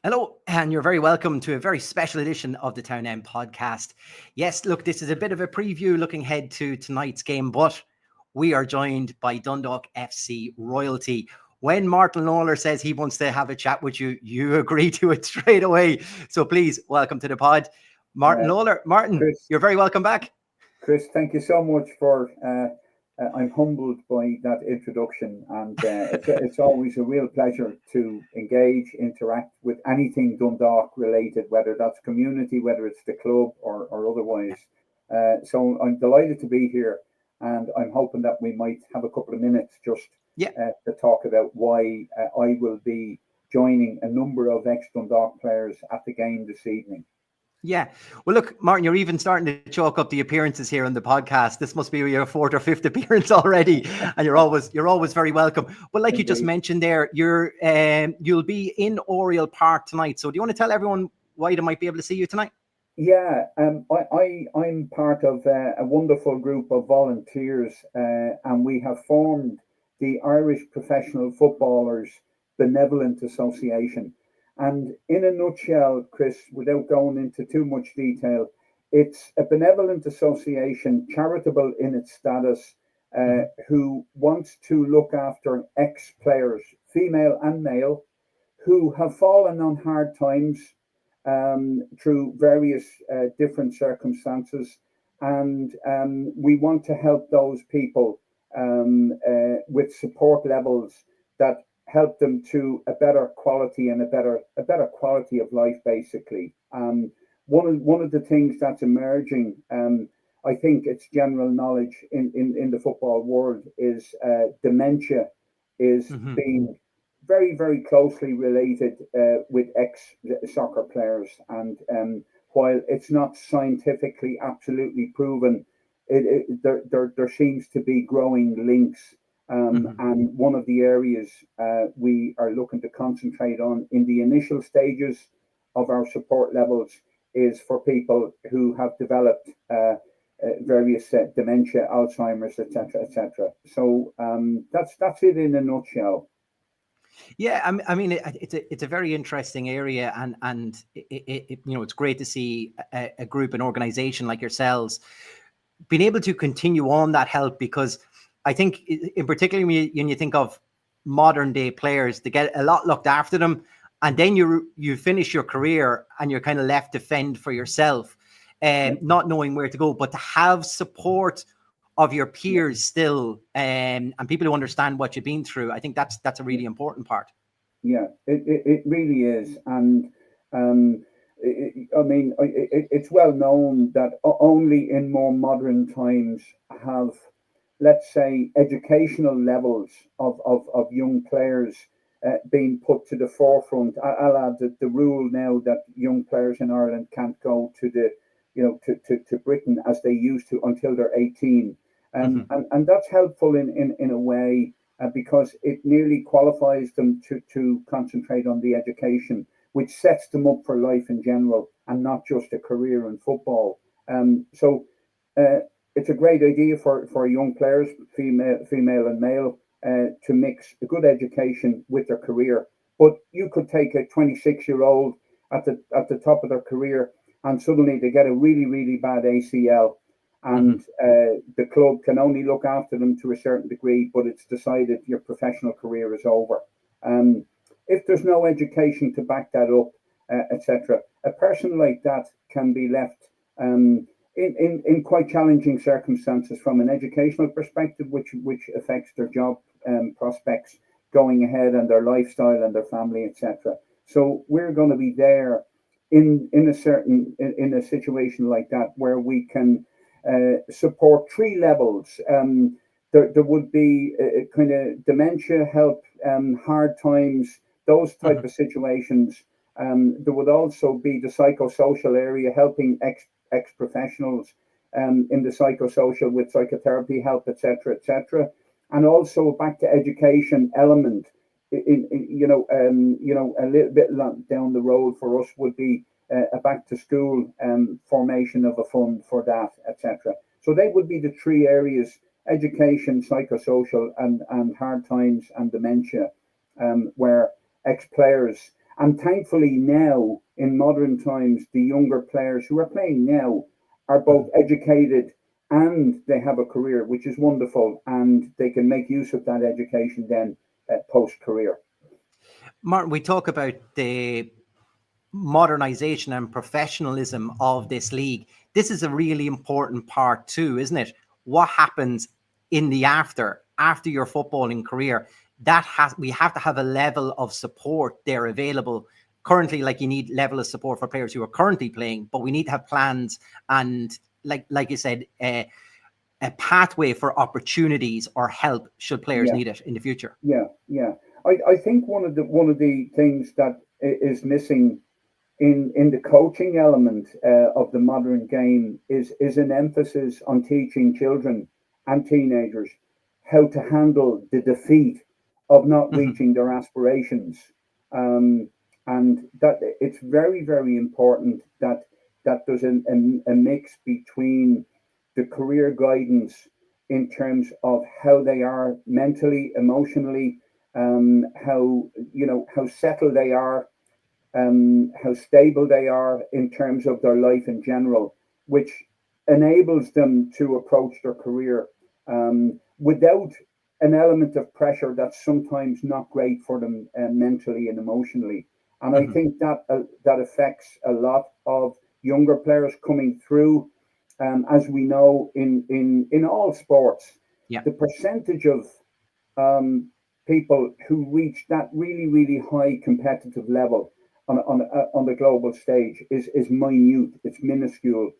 Hello, and you're very welcome to a very special edition of the Town End podcast. Yes, look, this is a bit of a preview looking ahead to tonight's game, but we are joined by Dundalk FC royalty. When Martin Lawlor says he wants to have a chat with you, you agree to it straight away. So please, welcome to the pod, Martin Uh, Lawlor. Martin, Chris, you're very welcome back. Chris, thank you so much for. I'm humbled by that introduction, and it's always a real pleasure to engage, interact with anything Dundalk related, whether that's community, whether it's the club, or otherwise. So I'm delighted to be here, and I'm hoping that we might have a couple of minutes just Yeah. to talk about why I will be joining a number of ex Dundalk players at the game this evening. Yeah. Well, look, Martin, you're even starting to chalk up the appearances here on the podcast. This must be your fourth or fifth appearance already, and you're always very welcome. But like you just Indeed. mentioned there, you'll be in Oriel Park tonight. So do you want to tell everyone why they might be able to see you tonight? Yeah, I'm part of a wonderful group of volunteers, and we have formed the Irish Professional Footballers Benevolent Association. And in a nutshell, Chris, without going into too much detail, it's a benevolent association, charitable in its status, Mm-hmm. who wants to look after ex players, female and male, who have fallen on hard times through various different circumstances. And we want to help those people with support levels that help them to a better quality and a better quality of life, basically. One of the things that's emerging, I think it's general knowledge in the football world, is dementia is Mm-hmm. being very, very closely related with ex soccer players. And while it's not scientifically absolutely proven, there seems to be growing links. Mm-hmm. And one of the areas we are looking to concentrate on in the initial stages of our support levels is for people who have developed various dementia, Alzheimer's, etc., etc. So that's it in a nutshell. Yeah, I mean, it's a very interesting area, and it's great to see a group, an organization like yourselves being able to continue on that help, because I think, in particular, when you think of modern day players, they get a lot looked after them, and then you finish your career and you're kind of left to fend for yourself, Yeah, not knowing where to go. But to have support of your yeah, peers still, and people who understand what you've been through, I think that's a yeah. really important part. Yeah, it really is. And I mean, it's well known that only in more modern times have, let's say, educational levels of young players being put to the forefront. I'll add that the rule now that young players in Ireland can't go to to Britain as they used to until they're 18. Hmm. And that's helpful in a way, because it nearly qualifies them to concentrate on the education, which sets them up for life in general and not just a career in football. So uh, it's a great idea for young players, female and male, to mix a good education with their career. But you could take a 26-year-old at the top of their career, and suddenly they get a really, really bad ACL, and Hmm. the club can only look after them to a certain degree, but it's decided your professional career is over. Um, if there's no education to back that up, etc., a person like that can be left in quite challenging circumstances from an educational perspective, which affects their job prospects going ahead, and their lifestyle and their family, etc. So we're going to be there in a situation like that, where we can support three levels. There would be a kind of dementia help, hard times, those type Hmm. of situations. There would also be the psychosocial area, helping ex professionals in the psychosocial with psychotherapy help, etc., etc. And also back to education element. A little bit down the road for us would be a back to school formation of a fund for that, etc. So they would be the three areas: education, psychosocial, and hard times and dementia, where ex players. And thankfully now, in modern times, the younger players who are playing now are both educated and they have a career, which is wonderful, and they can make use of that education then post-career. Martin, we talk about the modernization and professionalism of this league. This is a really important part too, isn't it? What happens in the after your footballing career? We have to have a level of support there available. Currently, like, you need level of support for players who are currently playing, but we need to have plans and, like you said, a pathway for opportunities or help should players Yeah, need it in the future. yeah. I think one of the things that is missing in the coaching element of the modern game is an emphasis on teaching children and teenagers how to handle the defeat of not Mhm. reaching their aspirations, um, and that it's very, very important that there's a mix between the career guidance in terms of how they are mentally, emotionally, how how settled they are, how stable they are in terms of their life in general, which enables them to approach their career without an element of pressure that's sometimes not great for them mentally and emotionally. And I Mhm. think that affects a lot of younger players coming through. As we know in all sports, Yeah. the percentage of um, people who reach that really, really high competitive level on the global stage is minute, it's minuscule.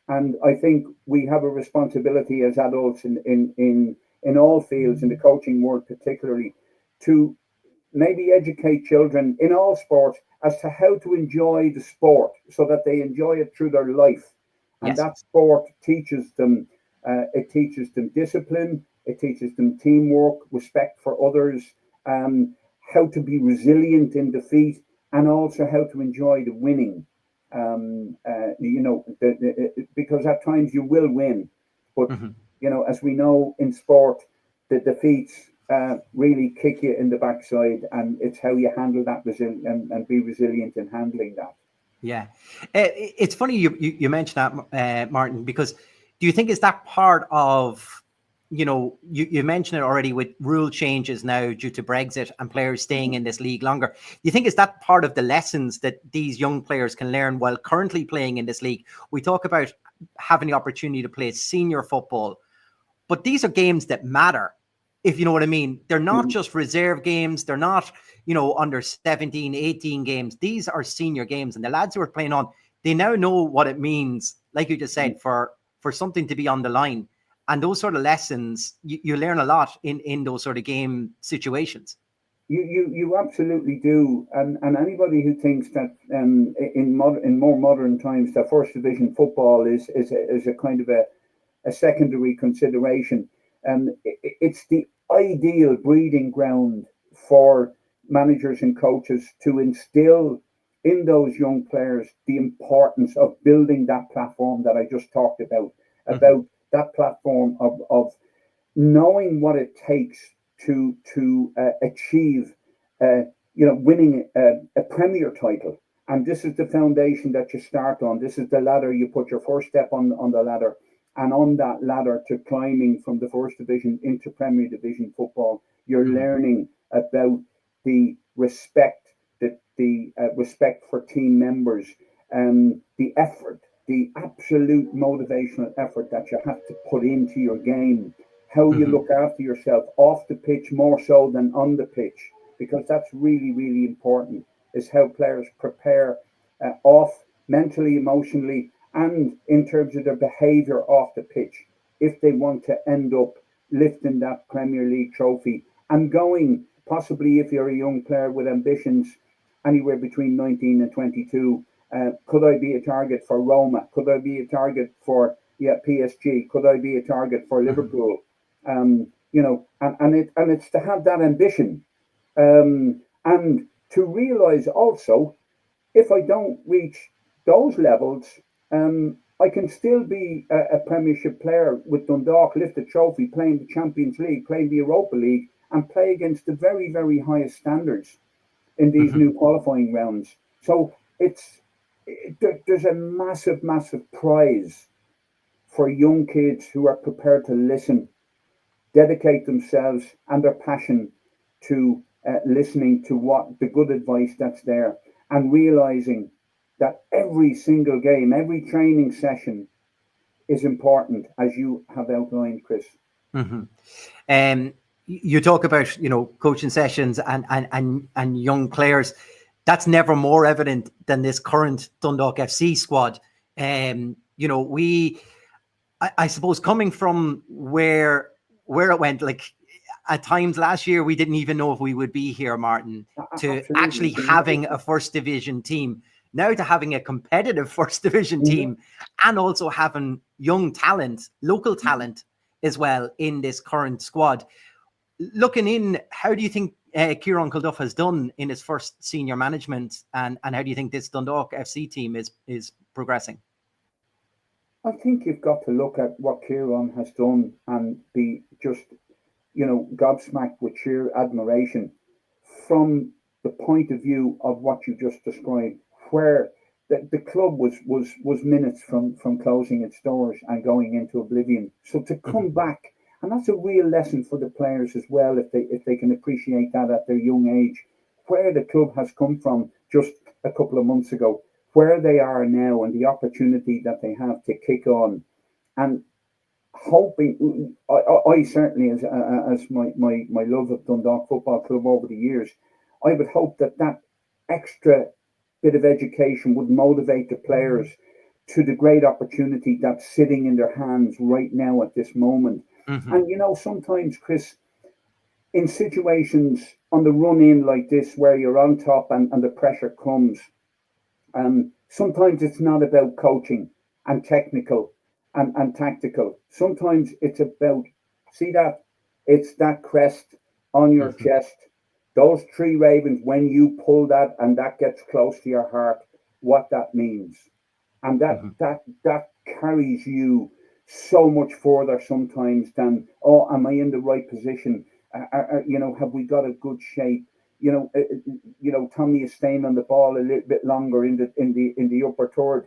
And I think we have a responsibility as adults in all fields, in the coaching world particularly, to maybe educate children in all sports as to how to enjoy the sport so that they enjoy it through their life. And Yes. that sport teaches them, it teaches them discipline, it teaches them teamwork, respect for others, how to be resilient in defeat, and also how to enjoy the winning. Because at times you will win, but Mhm. as we know in sport, the defeats really kick you in the backside, and it's how you handle that and be resilient in handling that. Yeah, it's funny you mentioned that, Martin, because do you think is that part of, you mentioned it already with rule changes now due to Brexit and players staying Mm. in this league longer? Do you think is that part of the lessons that these young players can learn while currently playing in this league? We talk about having the opportunity to play senior football, but these are games that matter, if you know what I mean. They're not Mhm. just reserve games. They're not, under 17, 18 games. These are senior games. And the lads who are playing on, they now know what it means, like you just said, for something to be on the line. And those sort of lessons, you learn a lot in those sort of game situations. You absolutely do, and anybody who thinks that in more modern times that first division football is a kind of a secondary consideration. It's the ideal breeding ground for managers and coaches to instill in those young players the importance of building that platform that I just talked Mm-hmm. about that platform of knowing what it takes to achieve, winning a premier title. And this is the foundation that you start on. This is the ladder you put your first step on the ladder, and on that ladder to climbing from the first division into Premier Division football, you're Mm-hmm. learning about the respect, the respect for team members, the effort, the absolute motivational effort that you have to put into your game, how you Mm-hmm. look after yourself off the pitch more so than on the pitch, because that's really, really important, is how players prepare off mentally, emotionally, and in terms of their behaviour off the pitch, if they want to end up lifting that Premier League trophy and going, possibly if you're a young player with ambitions anywhere between 19 and 22, could I be a target for Roma? Could I be a target for PSG? Could I be a target for Mm-hmm. Liverpool? And it's to have that ambition, and to realise also, if I don't reach those levels, I can still be a Premiership player with Dundalk, lift a trophy, playing the Champions League, playing the Europa League, and play against the very, very highest standards. in these new qualifying rounds. So there's a massive, massive prize for young kids who are prepared to listen, dedicate themselves and their passion to listening to what the good advice that's there, and realizing that every single game, every training session is important, as you have outlined, Chris. You talk about, coaching sessions and young players. That's never more evident than this current Dundalk FC squad. I suppose coming from where it went, like at times last year, we didn't even know if we would be here, Martin, to Absolutely. actually having a first division team, now to having a competitive first division team, and also having young talent, local talent as well in this current squad. Looking in, how do you think Kieran Kilduff has done in his first senior management, and how do you think this Dundalk FC team is progressing? I think you've got to look at what Kieran has done and be just, gobsmacked with sheer admiration from the point of view of what you just described, where the club was minutes from closing its doors and going into oblivion. So to come back, and that's a real lesson for the players as well, if they can appreciate that at their young age, where the club has come from just a couple of months ago, where they are now, and the opportunity that they have to kick on, and hoping. I certainly, as my love of Dundalk Football Club over the years, I would hope that extra bit of education would motivate the players to the great opportunity that's sitting in their hands right now at this moment. And sometimes, Chris, in situations on the run in like this, where you're on top and the pressure comes, sometimes it's not about coaching and technical and tactical. Sometimes it's about, it's that crest on your chest, those three ravens, when you pull that and that gets close to your heart, what that means. And that carries you so much further sometimes than, am I in the right position? Have we got a good shape? Tommy is staying on the ball a little bit longer in the upper third.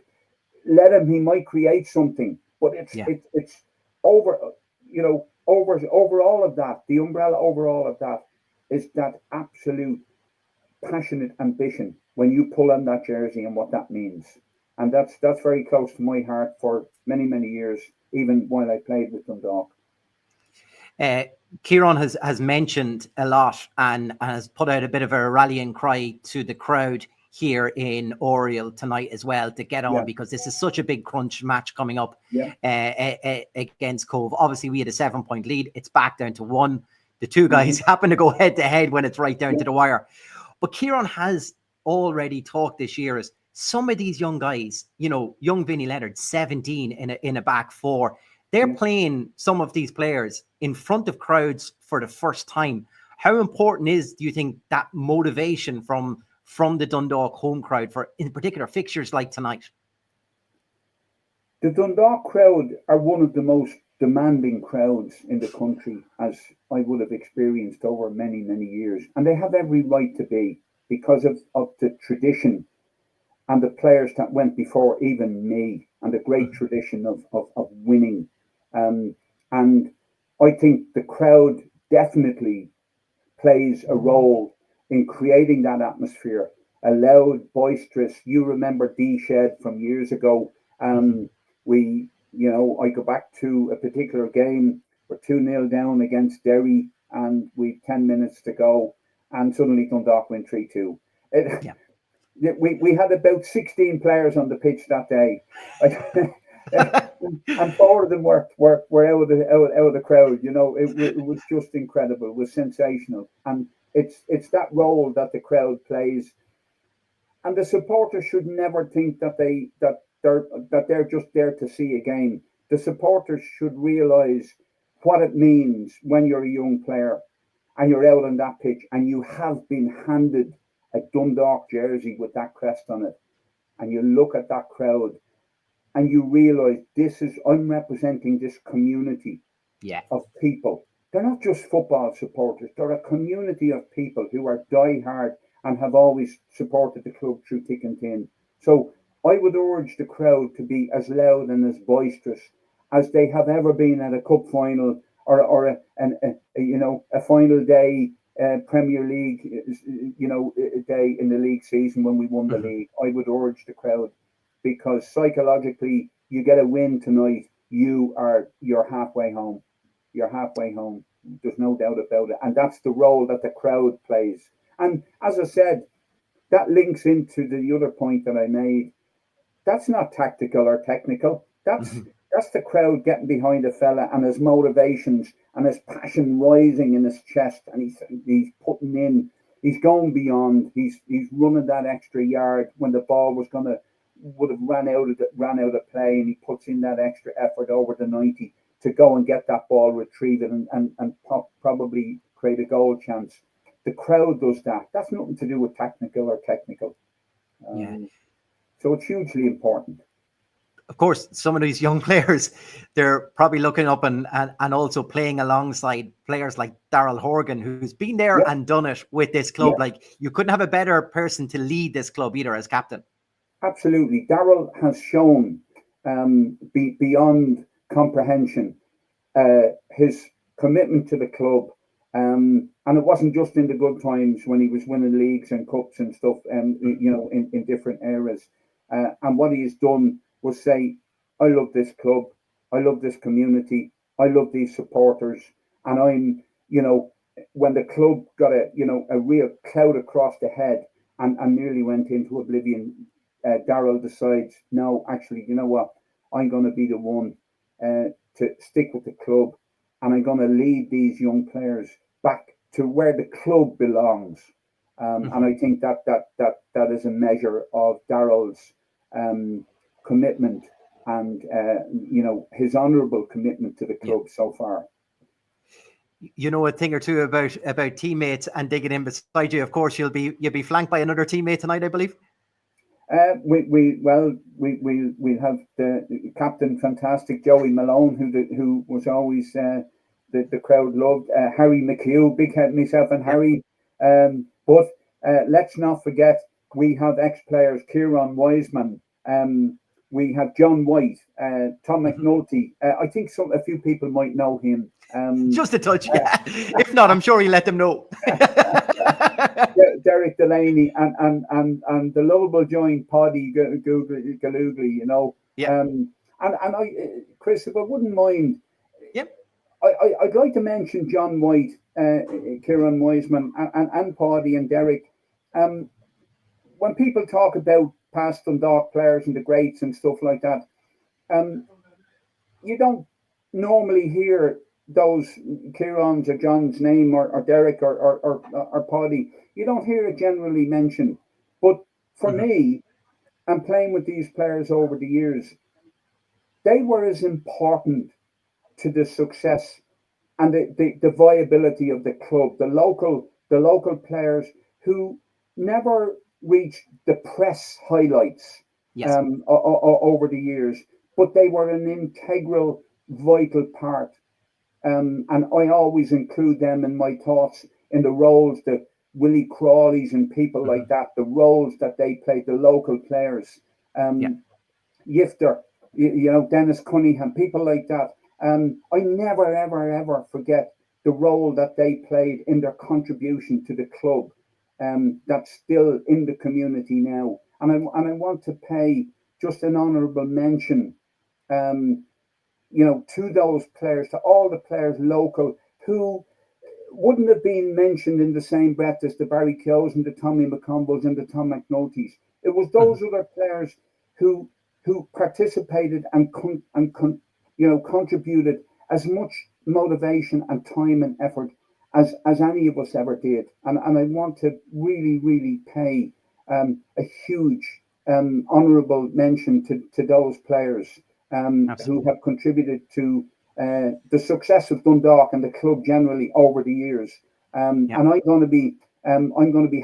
Let him; he might create something. But it's over. Over all of that, the umbrella over all of that is that absolute passionate ambition when you pull on that jersey and what that means. And that's very close to my heart for many, many years, even while I played with Dundalk. Kieran has mentioned a lot and has put out a bit of a rallying cry to the crowd here in Oriel tonight as well to get on, because this is such a big crunch match coming up against Cove. Obviously, we had a 7-point lead. It's back down to 1. The two guys happen to go head to head when it's right down to the wire. But Kieran has already talked this year as some of these young guys, young Vinnie Leonard, 17 in a back four, they're playing some of these players in front of crowds for the first time. How important do you think, that motivation from the Dundalk home crowd for, in particular, fixtures like tonight? The Dundalk crowd are one of the most demanding crowds in the country, as I would have experienced over many, many years. And they have every right to be, because of the tradition and the players that went before even me, and the great tradition of winning. And I think the crowd definitely plays a role in creating that atmosphere, a loud, boisterous. You remember D-Shed from years ago. I go back to a particular game. We're 2-0 down against Derry, and we've 10 minutes to go, and suddenly Dundalk win 3-2. We had about 16 players on the pitch that day. And 4 of them were out of the crowd. It was just incredible. It was sensational, and it's that role that the crowd plays. And the supporters should never think that they're just there to see a game. The supporters should realise what it means when you're a young player and you're out on that pitch and you have been handed a Dundalk jersey with that crest on it, and you look at that crowd and you realise, I'm representing this community of people. They're not just football supporters. They're a community of people who are diehard and have always supported the club through thick and thin. So I would urge the crowd to be as loud and as boisterous as they have ever been at a cup final or a final day Premier League day in the league season when we won the league. I would urge the crowd, because psychologically you get a win tonight, you're halfway home. You're halfway home. There's no doubt about it. And that's the role that the crowd plays. And as I said, that links into the other point that I made. That's not tactical or technical. That's the crowd getting behind a fella and his motivations and his passion rising in his chest, and he's putting in, he's going beyond, he's running that extra yard when the ball would have ran out of play, and he puts in that extra effort over the 90 to go and get that ball retrieved and probably create a goal chance. The crowd does that. That's nothing to do with technical or technical. So it's hugely important. Of course, some of these young players, they're probably looking up and also playing alongside players like Daryl Horgan, who's been there and done it with this club. Like, you couldn't have a better person to lead this club either as captain. Absolutely. Daryl has shown beyond comprehension his commitment to the club. And it wasn't just in the good times when he was winning leagues and cups and stuff, in different eras. And what he has done was say, I love this club, I love this community, I love these supporters, and I'm, when the club got a real cloud across the head and nearly went into oblivion, Daryl decides, no, actually, you know what, I'm going to be the one to stick with the club, and I'm going to lead these young players back to where the club belongs. And I think that is a measure of Daryl's commitment and his honourable commitment to the club so far. You know a thing or two about teammates and digging in beside you. Of course, you'll be flanked by another teammate tonight, I believe. We'll have the captain, fantastic Joey Malone, who was always the crowd loved. Harry McHugh, big head myself and Harry. But let's not forget, we have ex-players, Kieran Wiseman. We have John White, Tom McNulty. I think a few people might know him. Just a touch, yeah. If not, I'm sure he let them know. Derek Delaney and the lovable joint Paddy Galugli, Yeah. And I, Chris, if I wouldn't mind, Yep. I'd like to mention John White, Kieran Wiseman, and Paddy and Derek. When people talk about past Dundalk players and the greats and stuff like that, you don't normally hear those Kieran's or John's name or Derek or Paddy. You don't hear it generally mentioned. But for me, and playing with these players over the years, they were as important to the success and the viability of the club. The local players who never reached the press highlights over the years, but they were an integral, vital part. And I always include them in my thoughts in the roles that Willie Crawleys and people like that, the roles that they played, the local players, Yifter, Dennis Cunningham, people like that. I never, ever, ever forget the role that they played in their contribution to the club. That's still in the community now, and I want to pay just an honourable mention, to those players, to all the players local who wouldn't have been mentioned in the same breath as the Barry Keoghs and the Tommy McConvilles and the Tom McNultys. It was those other players who participated and contributed as much motivation and time and effort as any of us ever did. And I want to really, really pay a huge honourable mention to those players who have contributed to the success of Dundalk and the club generally over the years. And I'm going to be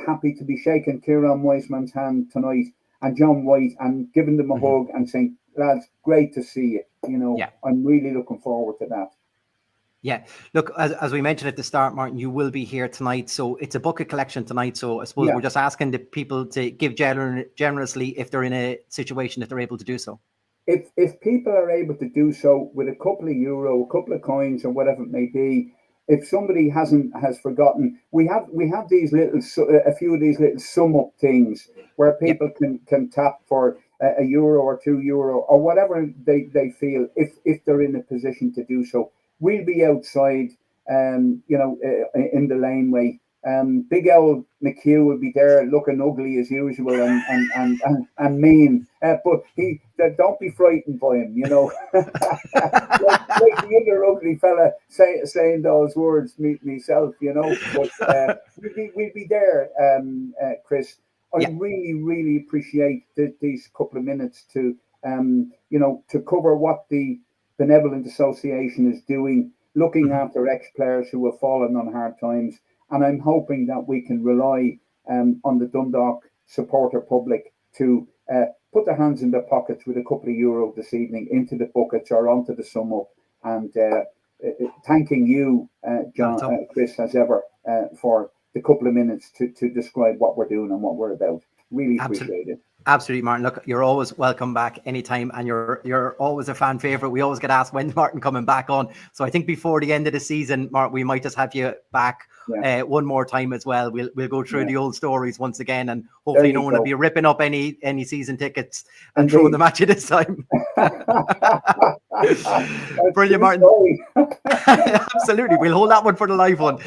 happy to be shaking Kieran Wiseman's hand tonight and John White and giving them a hug and saying, lads, great to see you. I'm really looking forward to that. Yeah. Look, as we mentioned at the start, Martin, you will be here tonight. So it's a bucket collection tonight. So I suppose Yeah. we're just asking the people to give generously if they're in a situation, if they're able to do so. If people are able to do so with a couple of euro, a couple of coins, or whatever it may be, if somebody has forgotten, we have these a few of these little sum up things where Yep. people can tap for a euro or €2 or whatever they feel if they're in a position to do so. We'll be outside, in the laneway. Big old McHugh will be there looking ugly as usual and mean, but don't be frightened by him, like the other ugly fella saying those words, myself, But we'll be there, Chris. I Yeah. really appreciate these couple of minutes to to cover what the Benevolent Association is doing, looking after ex-players who have fallen on hard times. And I'm hoping that we can rely on the Dundalk supporter public to put their hands in their pockets with a couple of euro this evening into the buckets or onto the sum up. And thanking you, John, Chris, as ever, for the couple of minutes to describe what we're doing and what we're about. Really appreciate it. Absolutely, Martin. Look, you're always welcome back anytime, and you're always a fan favorite. We always get asked when's Martin coming back on. So I think before the end of the season, Martin, we might just have you back one more time as well. We'll go through the old stories once again, and hopefully no one will be ripping up any season tickets and throwing them at you this time. Brilliant, Martin. Absolutely, we'll hold that one for the live one.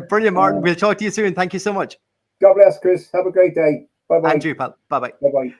Brilliant, Martin. We'll talk to you soon. Thank you so much. God bless, Chris. Have a great day. Bye bye. And you, pal. Bye bye. Bye bye.